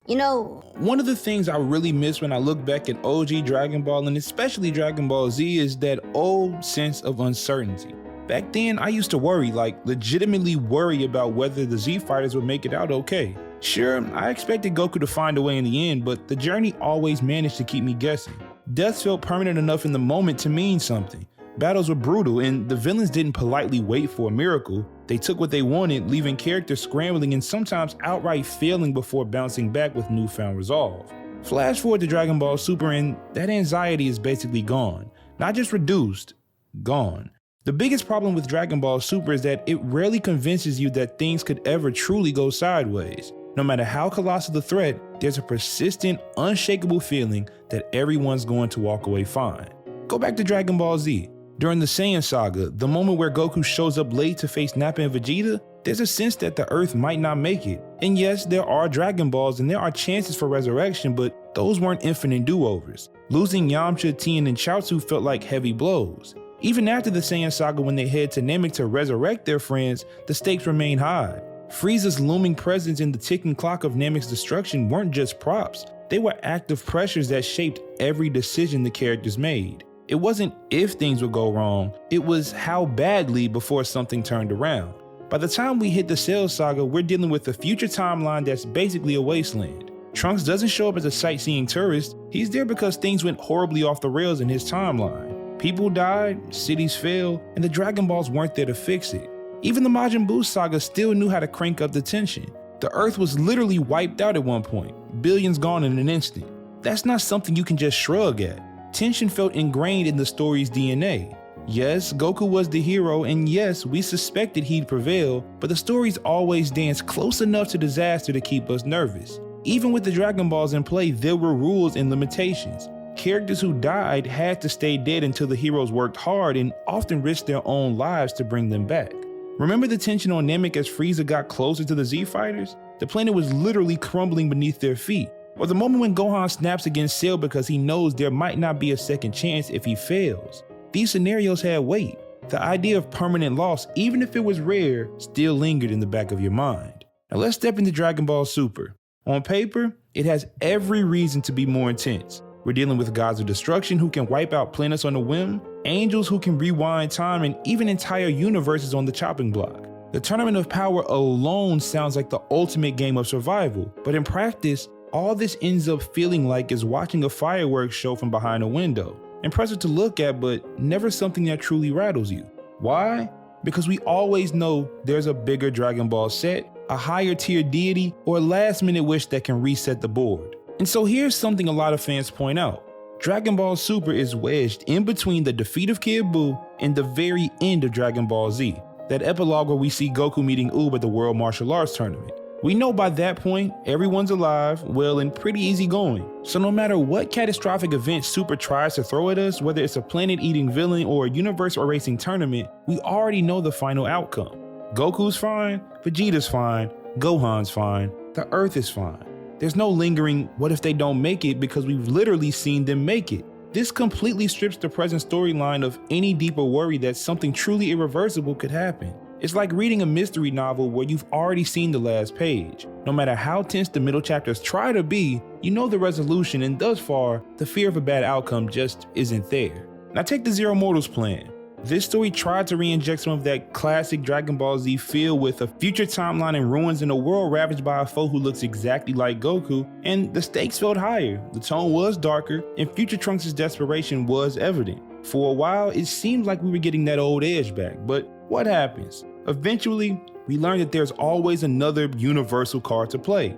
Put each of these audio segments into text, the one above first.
One of the things I really miss when I look back at OG Dragon Ball and especially Dragon Ball Z is that old sense of uncertainty. Back then, I used to worry, like legitimately worry about whether the Z fighters would make it out okay. Sure, I expected Goku to find a way in the end, but the journey always managed to keep me guessing. Deaths felt permanent enough in the moment to mean something. Battles were brutal, and the villains didn't politely wait for a miracle. They took what they wanted, leaving characters scrambling and sometimes outright failing before bouncing back with newfound resolve. Flash forward to Dragon Ball Super and that anxiety is basically gone. Not just reduced, gone. The biggest problem with Dragon Ball Super is that it rarely convinces you that things could ever truly go sideways. No matter how colossal the threat, there's a persistent, unshakable feeling that everyone's going to walk away fine. Go back to Dragon Ball Z. During the Saiyan saga, the moment where Goku shows up late to face Nappa and Vegeta, there's a sense that the Earth might not make it. And yes, there are Dragon Balls and there are chances for resurrection, but those weren't infinite do-overs. Losing Yamcha, Tien, and Chaozu felt like heavy blows. Even after the Saiyan saga when they head to Namek to resurrect their friends, the stakes remain high. Frieza's looming presence in the ticking clock of Namek's destruction weren't just props, they were active pressures that shaped every decision the characters made. It wasn't if things would go wrong, it was how badly before something turned around. By the time we hit the Cell saga, we're dealing with a future timeline that's basically a wasteland. Trunks doesn't show up as a sightseeing tourist, he's there because things went horribly off the rails in his timeline. People died, cities fell, and the Dragon Balls weren't there to fix it. Even the Majin Buu saga still knew how to crank up the tension. The Earth was literally wiped out at one point, billions gone in an instant. That's not something you can just shrug at. Tension felt ingrained in the story's DNA. Yes, Goku was the hero, and yes, we suspected he'd prevail, but the stories always danced close enough to disaster to keep us nervous. Even with the Dragon Balls in play, there were rules and limitations. Characters who died had to stay dead until the heroes worked hard and often risked their own lives to bring them back. Remember the tension on Namek as Frieza got closer to the Z fighters? The planet was literally crumbling beneath their feet. Or the moment when Gohan snaps against Cell because he knows there might not be a second chance if he fails. These scenarios had weight. The idea of permanent loss, even if it was rare, still lingered in the back of your mind. Now let's step into Dragon Ball Super. On paper, it has every reason to be more intense. We're dealing with gods of destruction who can wipe out planets on a whim, angels who can rewind time, and even entire universes on the chopping block. The Tournament of Power alone sounds like the ultimate game of survival, but in practice, all this ends up feeling like is watching a fireworks show from behind a window. Impressive to look at, but never something that truly rattles you. Why? Because we always know there's a bigger Dragon Ball set, a higher tier deity, or a last minute wish that can reset the board. And so here's something a lot of fans point out. Dragon Ball Super is wedged in between the defeat of Kid Buu and the very end of Dragon Ball Z, that epilogue where we see Goku meeting Oob at the World Martial Arts Tournament. We know by that point, everyone's alive, well, and pretty easy going. So no matter what catastrophic event Super tries to throw at us, whether it's a planet-eating villain or a universe-erasing tournament, we already know the final outcome. Goku's fine, Vegeta's fine, Gohan's fine, the Earth is fine. There's no lingering, what if they don't make it, because we've literally seen them make it. This completely strips the present storyline of any deeper worry that something truly irreversible could happen. It's like reading a mystery novel where you've already seen the last page. No matter how tense the middle chapters try to be, you know the resolution, and thus far, the fear of a bad outcome just isn't there. Now take the Zero Mortals plan. This story tried to re-inject some of that classic Dragon Ball Z feel with a future timeline in ruins in a world ravaged by a foe who looks exactly like Goku, and the stakes felt higher, the tone was darker, and future Trunks' desperation was evident. For a while, it seemed like we were getting that old edge back, but what happens? Eventually, we learn that there's always another universal card to play.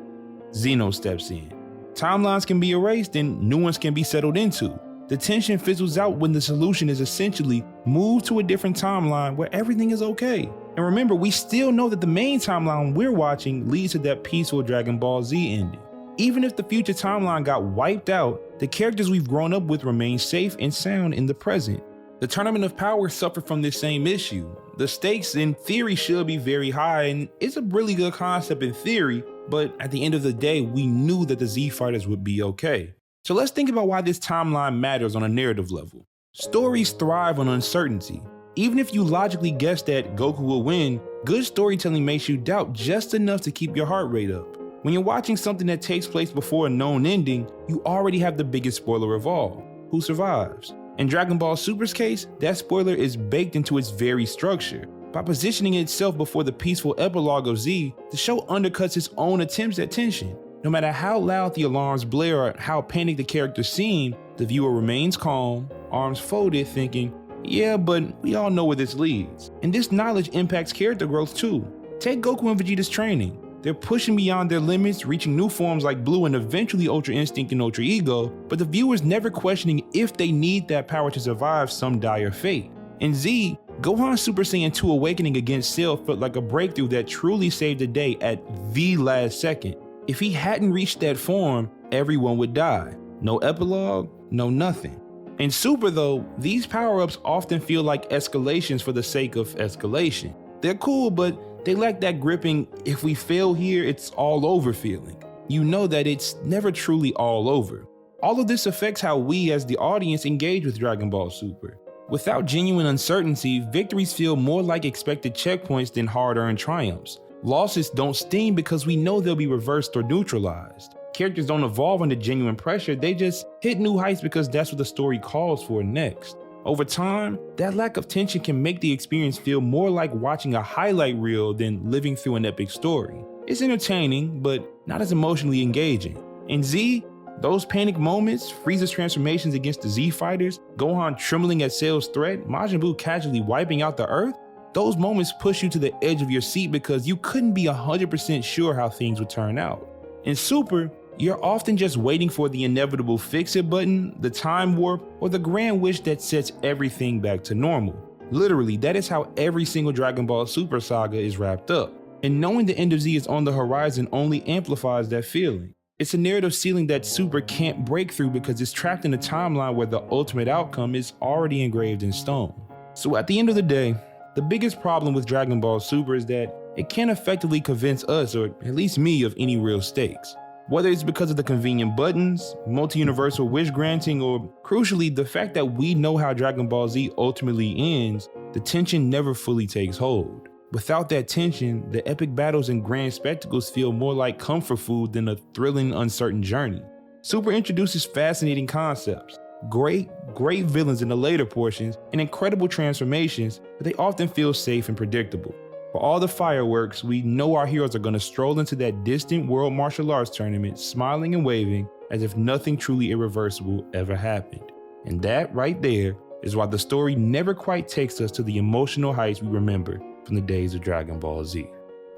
Zeno steps in. Timelines can be erased and new ones can be settled into. The tension fizzles out when the solution is essentially move to a different timeline where everything is okay. And remember, we still know that the main timeline we're watching leads to that peaceful Dragon Ball Z ending. Even if the future timeline got wiped out, the characters we've grown up with remain safe and sound in the present. The Tournament of Power suffered from this same issue. The stakes in theory should be very high, and it's a really good concept in theory, but at the end of the day, we knew that the Z fighters would be okay. So let's think about why this timeline matters on a narrative level. Stories thrive on uncertainty. Even if you logically guess that Goku will win, good storytelling makes you doubt just enough to keep your heart rate up. When you're watching something that takes place before a known ending, you already have the biggest spoiler of all: who survives. In Dragon Ball Super's case, that spoiler is baked into its very structure. By positioning itself before the peaceful epilogue of Z, the show undercuts its own attempts at tension. No matter how loud the alarms blare or how panicked the characters seem, the viewer remains calm, arms folded, thinking, yeah, but we all know where this leads. And this knowledge impacts character growth too. Take Goku and Vegeta's training. They're pushing beyond their limits, reaching new forms like Blue and eventually Ultra Instinct and Ultra Ego, but the viewer's never questioning if they need that power to survive some dire fate. In Z, Gohan's Super Saiyan 2 awakening against Cell felt like a breakthrough that truly saved the day at the last second. If he hadn't reached that form, everyone would die. No epilogue, no nothing. In Super though, these power-ups often feel like escalations for the sake of escalation. They're cool, but they lack that gripping, if we fail here, it's all over feeling. You know that it's never truly all over. All of this affects how we as the audience engage with Dragon Ball Super. Without genuine uncertainty, victories feel more like expected checkpoints than hard-earned triumphs. Losses don't sting because we know they'll be reversed or neutralized. Characters don't evolve under genuine pressure, they just hit new heights because that's what the story calls for next. Over time, that lack of tension can make the experience feel more like watching a highlight reel than living through an epic story. It's entertaining, but not as emotionally engaging. In Z, those panic moments, Frieza's transformations against the Z fighters, Gohan trembling at Cell's threat, Majin Buu casually wiping out the Earth, those moments push you to the edge of your seat because you couldn't be 100% sure how things would turn out. In Super, you're often just waiting for the inevitable fix-it button, the time warp, or the grand wish that sets everything back to normal. Literally, that is how every single Dragon Ball Super saga is wrapped up. And knowing the end of Z is on the horizon only amplifies that feeling. It's a narrative ceiling that Super can't break through because it's trapped in a timeline where the ultimate outcome is already engraved in stone. So at the end of the day, the biggest problem with Dragon Ball Super is that it can't effectively convince us, or at least me, of any real stakes. Whether it's because of the convenient buttons, multi-universal wish granting, or crucially, the fact that we know how Dragon Ball Z ultimately ends, the tension never fully takes hold. Without that tension, the epic battles and grand spectacles feel more like comfort food than a thrilling, uncertain journey. Super introduces fascinating concepts, great villains in the later portions, and incredible transformations, but they often feel safe and predictable. For all the fireworks, we know our heroes are going to stroll into that distant World Martial Arts tournament smiling and waving as if nothing truly irreversible ever happened. And that right there is why the story never quite takes us to the emotional heights we remember from the days of Dragon Ball Z.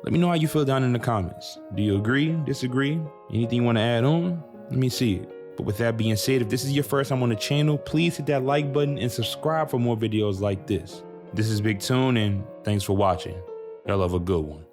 Let me know how you feel down in the comments. Do you agree, disagree? Anything you want to add on? Let me see it. But with that being said, if this is your first time on the channel, please hit that like button and subscribe for more videos like this. This is BigTune, and thanks for watching. Y'all have a good one.